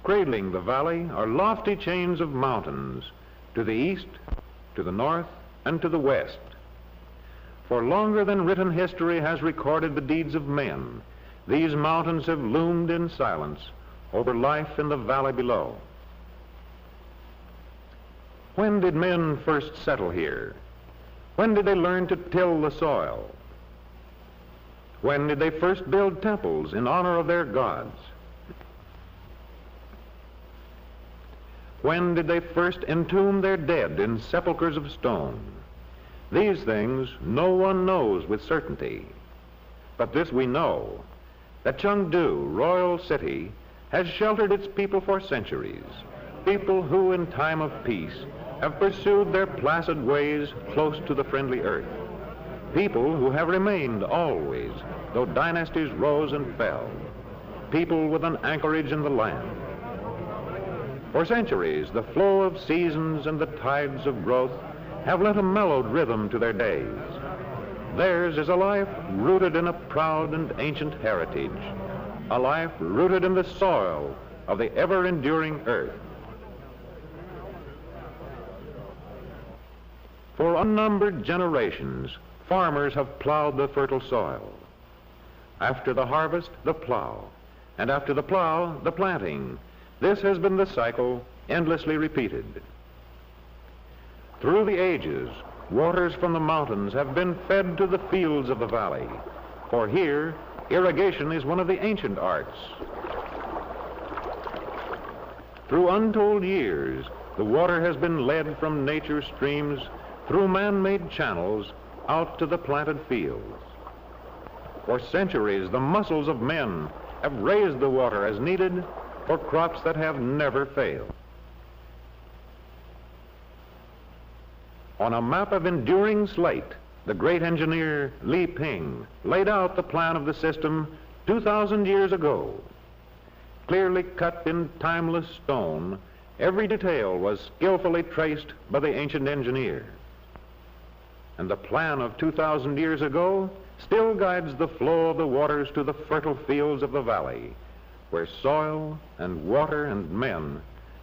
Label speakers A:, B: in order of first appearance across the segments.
A: Cradling the valley are lofty chains of mountains to the east, to the north, and to the west. For longer than written history has recorded the deeds of men, these mountains have loomed in silence over life in the valley below. When did men first settle here? When did they learn to till the soil? When did they first build temples in honor of their gods? When did they first entomb their dead in sepulchres of stone? These things no one knows with certainty. But this we know, that Chengdu, royal city, has sheltered its people for centuries, people who in time of peace have pursued their placid ways close to the friendly earth, people who have remained always, though dynasties rose and fell, people with an anchorage in the land. For centuries, the flow of seasons and the tides of growth have lent a mellowed rhythm to their days. Theirs is a life rooted in a proud and ancient heritage, a life rooted in the soil of the ever-enduring earth. For unnumbered generations, farmers have plowed the fertile soil. After the harvest, the plow, and after the plow, the planting. This has been the cycle endlessly repeated. Through the ages, waters from the mountains have been fed to the fields of the valley, for here, irrigation is one of the ancient arts. Through untold years, the water has been led from nature's streams through man-made channels out to the planted fields. For centuries, the muscles of men have raised the water as needed for crops that have never failed. On a map of enduring slate, the great engineer Li Ping laid out the plan of the system 2,000 years ago. Clearly cut in timeless stone, every detail was skillfully traced by the ancient engineer. And the plan of 2,000 years ago still guides the flow of the waters to the fertile fields of the valley, where soil and water and men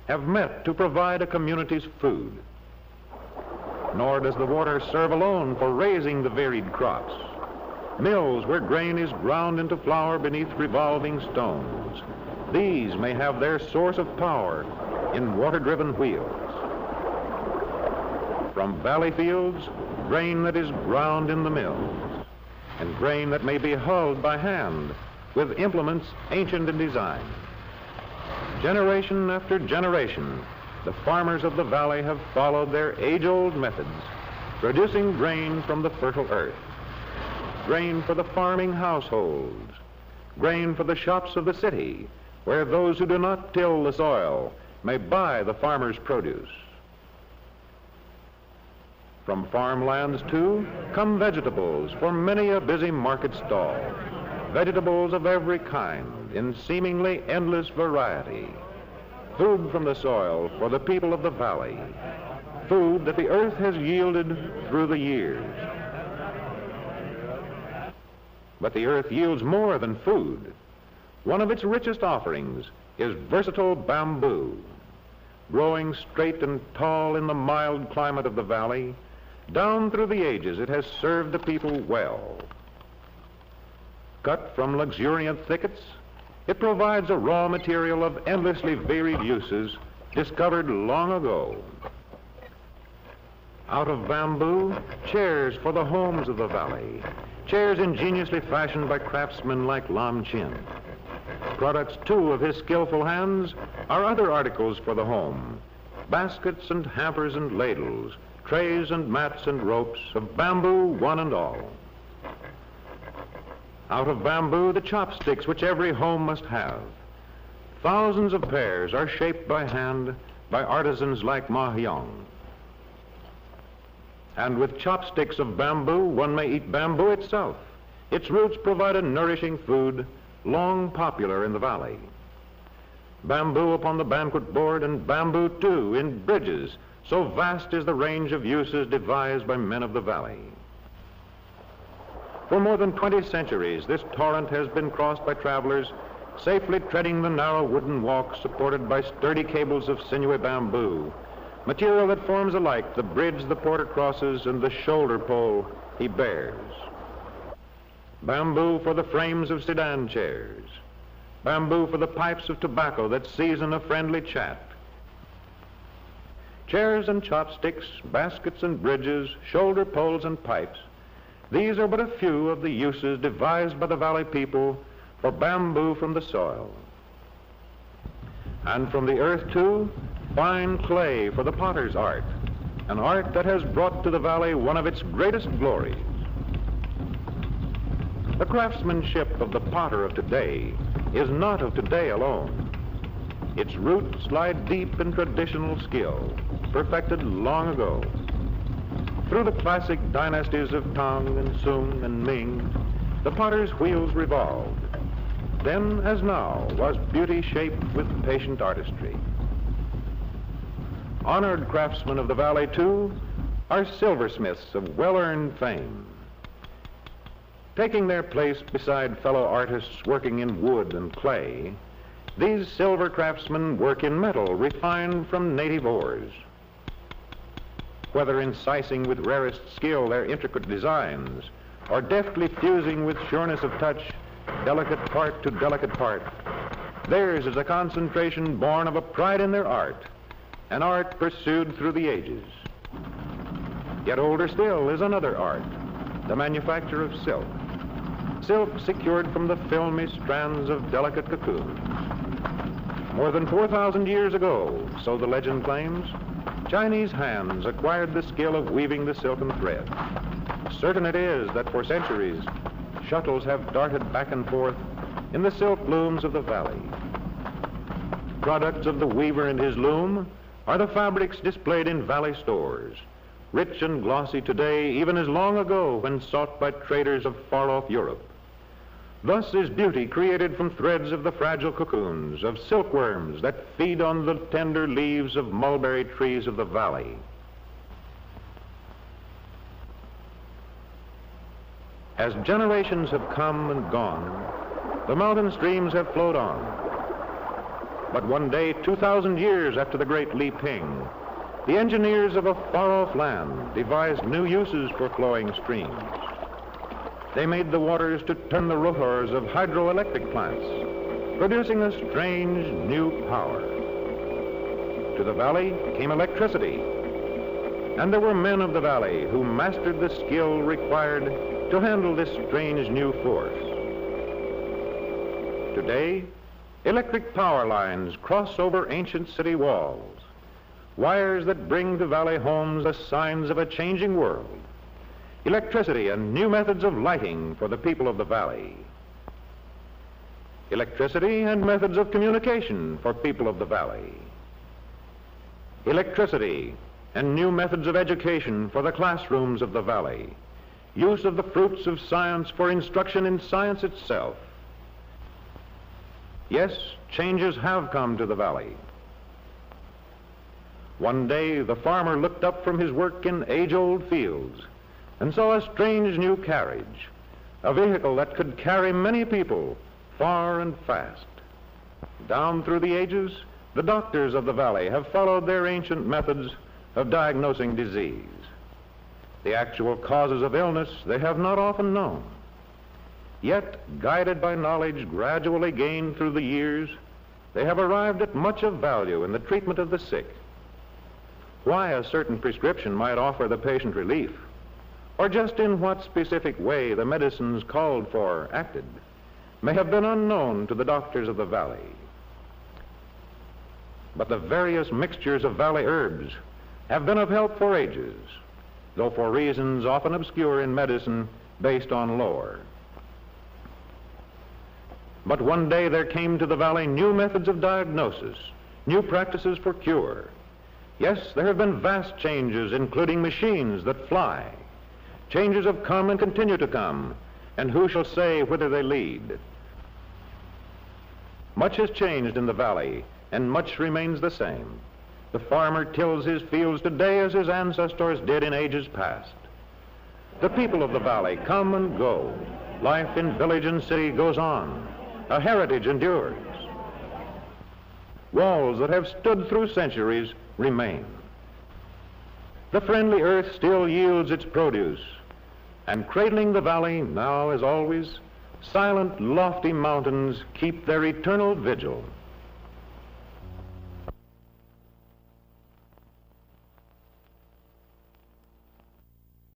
A: have met to provide a community's food. Nor does the water serve alone for raising the varied crops. Mills where grain is ground into flour beneath revolving stones. These may have their source of power in water-driven wheels. From valley fields, grain that is ground in the mills, and grain that may be hulled by hand with implements ancient in design. Generation after generation, the farmers of the valley have followed their age-old methods, producing grain from the fertile earth, grain for the farming households, grain for the shops of the city, where those who do not till the soil may buy the farmer's produce. From farmlands, too, come vegetables for many a busy market stall, vegetables of every kind in seemingly endless variety. Food from the soil for the people of the valley, food that the earth has yielded through the years. But the earth yields more than food. One of its richest offerings is versatile bamboo. Growing straight and tall in the mild climate of the valley, down through the ages it has served the people well. Cut from luxuriant thickets, it provides a raw material of endlessly varied uses discovered long ago. Out of bamboo, chairs for the homes of the valley, chairs ingeniously fashioned by craftsmen like Lam Chin. Products, too, of his skillful hands are other articles for the home, baskets and hampers and ladles, trays and mats and ropes, of bamboo one and all. Out of bamboo, the chopsticks which every home must have. Thousands of pairs are shaped by hand by artisans like Ma Hyong. And with chopsticks of bamboo, one may eat bamboo itself. Its roots provide a nourishing food long popular in the valley. Bamboo upon the banquet board, and bamboo, too, in bridges, so vast is the range of uses devised by men of the valley. For more than 20 centuries, this torrent has been crossed by travelers safely treading the narrow wooden walk supported by sturdy cables of sinewy bamboo, material that forms alike the bridge the porter crosses and the shoulder pole he bears. Bamboo for the frames of sedan chairs, bamboo for the pipes of tobacco that season a friendly chat. Chairs and chopsticks, baskets and bridges, shoulder poles and pipes, these are but a few of the uses devised by the valley people for bamboo from the soil. And from the earth, too, fine clay for the potter's art, an art that has brought to the valley one of its greatest glories. The craftsmanship of the potter of today is not of today alone. Its roots lie deep in traditional skill, perfected long ago. Through the classic dynasties of Tang and Sung and Ming, the potter's wheels revolved. Then, as now, was beauty shaped with patient artistry. Honored craftsmen of the valley, too, are silversmiths of well-earned fame. Taking their place beside fellow artists working in wood and clay, these silver craftsmen work in metal refined from native ores. Whether incising with rarest skill their intricate designs, or deftly fusing with sureness of touch delicate part to delicate part, theirs is a concentration born of a pride in their art, an art pursued through the ages. Yet older still is another art, the manufacture of silk. Silk secured from the filmy strands of delicate cocoons. More than 4,000 years ago, so the legend claims, Chinese hands acquired the skill of weaving the silken thread. Certain it is that for centuries, shuttles have darted back and forth in the silk looms of the valley. Products of the weaver and his loom are the fabrics displayed in valley stores, rich and glossy today, even as long ago when sought by traders of far-off Europe. Thus is beauty created from threads of the fragile cocoons of silkworms that feed on the tender leaves of mulberry trees of the valley. As generations have come and gone, the mountain streams have flowed on. But one day, 2,000 years after the great Li Ping, the engineers of a far-off land devised new uses for flowing streams. They made the waters to turn the rotors of hydroelectric plants, producing a strange new power. To the valley came electricity, and there were men of the valley who mastered the skill required to handle this strange new force. Today, electric power lines cross over ancient city walls, wires that bring to valley homes the signs of a changing world. Electricity and new methods of lighting for the people of the valley. Electricity and methods of communication for people of the valley. Electricity and new methods of education for the classrooms of the valley. Use of the fruits of science for instruction in science itself. Yes, changes have come to the valley. One day, the farmer looked up from his work in age-old fields and saw a strange new carriage, a vehicle that could carry many people far and fast. Down through the ages, the doctors of the valley have followed their ancient methods of diagnosing disease. The actual causes of illness they have not often known. Yet, guided by knowledge gradually gained through the years, they have arrived at much of value in the treatment of the sick. Why a certain prescription might offer the patient relief, or just in what specific way the medicines called for acted, may have been unknown to the doctors of the valley. But the various mixtures of valley herbs have been of help for ages, though for reasons often obscure in medicine based on lore. But one day there came to the valley new methods of diagnosis, new practices for cure. Yes, there have been vast changes, including machines that fly. Changes have come and continue to come, and who shall say whither they lead? Much has changed in the valley, and much remains the same. The farmer tills his fields today as his ancestors did in ages past. The people of the valley come and go. Life in village and city goes on. A heritage endures. Walls that have stood through centuries remain. The friendly earth still yields its produce, and cradling the valley now as always, silent, lofty mountains keep their eternal vigil.